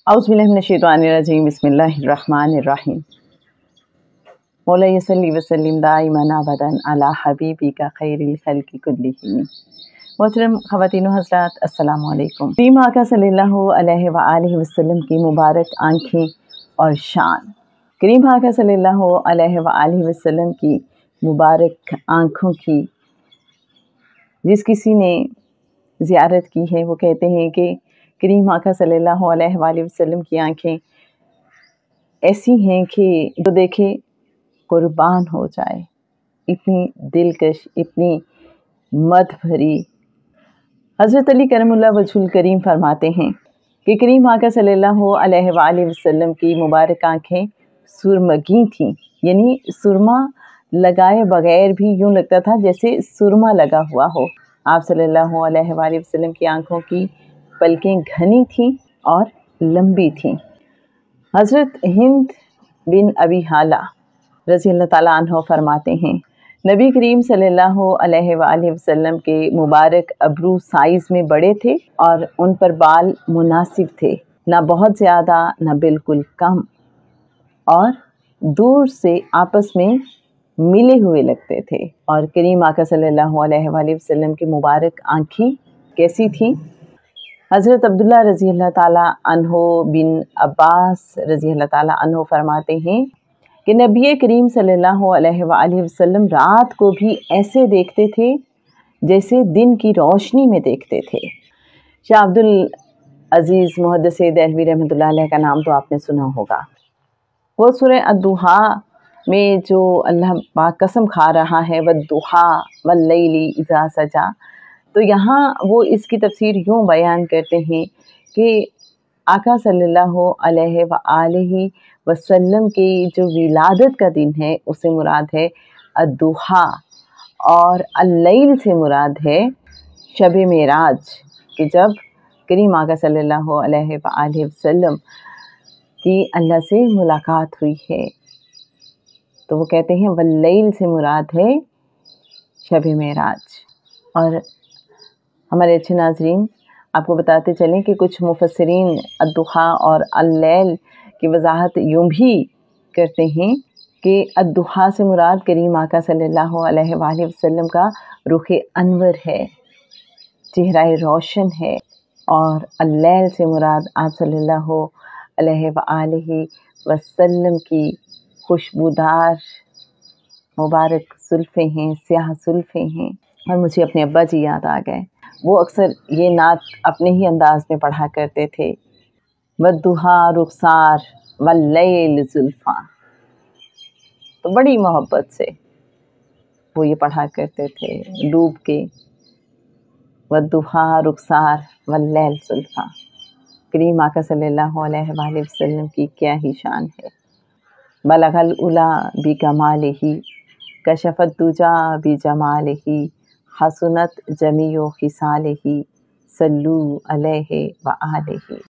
औज़ुबिल्लाहि मिनश्शैतानिर्रजीम बिस्मिल्लाहिर्रहमानिर्रहीम। मौला सल्ली व सल्लिम दाइमन अबदन अला हबीबिका खैरिल खल्क़ि कुल्लिहिम। मोहतरम ख़वातीन व हज़रात, अस्सलामु अलैकुम। करीम आका सल्लल्लाहु अलैहि व आलिहि वसल्लम की मुबारक आँखें और शान, करीम आका सल्लल्लाहु अलैहि व आलिहि वसल्लम की मुबारक आँखों की जिस किसी ने ज़ियारत की है वो कहते हैं कि करीम आका सल्लल्लाहु अलैहि वसल्लम की आँखें ऐसी हैं कि जो देखे कुर्बान हो जाए, इतनी दिलकश, इतनी मद भरी। हज़रत अली करमुल्लाह वजहुल करीम फरमाते हैं कि करीम आका सल्लल्लाहु अलैहि वसल्लम की मुबारक आँखें सुरमगी थीं, यानी सुरमा लगाए बगैर भी यूँ लगता था जैसे सुरमा लगा हुआ हो। आप सल्लल्लाहु अलैहि वसल्लम की आँखों की पलकें घनी थीं और लंबी थीं। हज़रत हिंद बिन अबी हाला रज़ी अल्लाह ताला अन्हो फरमाते हैं, नबी करीम सल्लल्लाहु अलैहि वसल्लम के मुबारक अबरू साइज़ में बड़े थे और उन पर बाल मुनासिब थे, ना बहुत ज़्यादा ना बिल्कुल कम, और दूर से आपस में मिले हुए लगते थे। और करीम आका सल्लल्लाहु अलैहि वसल्लम की मुबारक आँखें कैसी थीं? हज़रत अब्दुल्ला रज़ी अल्लाह ताला अन्हो बिन अब्बास रज़ी अल्लाह ताला अन्हो फरमाते हैं कि नबी करीम सल्लल्लाहु अलैहि वसल्लम रात को भी ऐसे देखते थे जैसे दिन की रोशनी में देखते थे। शाह अब्दुल अज़ीज़ मुहद्दिस देहलवी रहमतुल्लाह अलैह का नाम तो आपने सुना होगा। वो सूरह अद्दुहा में जो अल्लाह पाक कसम खा रहा है, वद्दुहा वल्लैली इज़ा सजा, तो यहाँ वो इसकी तफसीर यूँ बयान करते हैं कि आका सल्लल्लाहु अलैहि वसल्लम की जो विलादत का दिन है उससे मुराद है अद्दुहा, और अल्लैल से मुराद है शब मेराज, कि जब करीम आका सल्लल्लाहु अलैहि वसल्लम की अल्लाह से मुलाकात हुई है। तो वो कहते हैं वल्लैल से मुराद है शब मेराज। और हमारे अच्छे नाज़रीन, आपको बताते चलें कि कुछ मुफस्सिरीन अद्दुहा और अल्लैल की वजाहत यूँ भी करते हैं कि अद्दुहा से मुराद करीम आका सल्लल्लाहु अलैहि वसल्लम का रुख अनवर है, चेहरा रोशन है, और अल्लैल से मुराद आप सल्लल्लाहु अलैहि वसल्लम की खुशबूदार मुबारक जुल्फ़ें हैं, स्याह जुल्फ़ें हैं। और मुझे अपने अब्बा जी याद आ गए, वो अक्सर ये नात अपने ही अंदाज में पढ़ा करते थे, वद्दुहा रुखसार वल्लैल जुल्फ़ा। तो बड़ी मोहब्बत से वो ये पढ़ा करते थे डूब के, वद्दुहा रुखसार वल्लैल जुल्फ़ा। करीम आका सल्लल्लाहु अलैहि वसल्लम की क्या ही शान है। बलगल उला बि कमालिही कशफत दुजा बि जमालिही हसनत जमीओ खिसालिही सल्लू अलैहि व आलिही।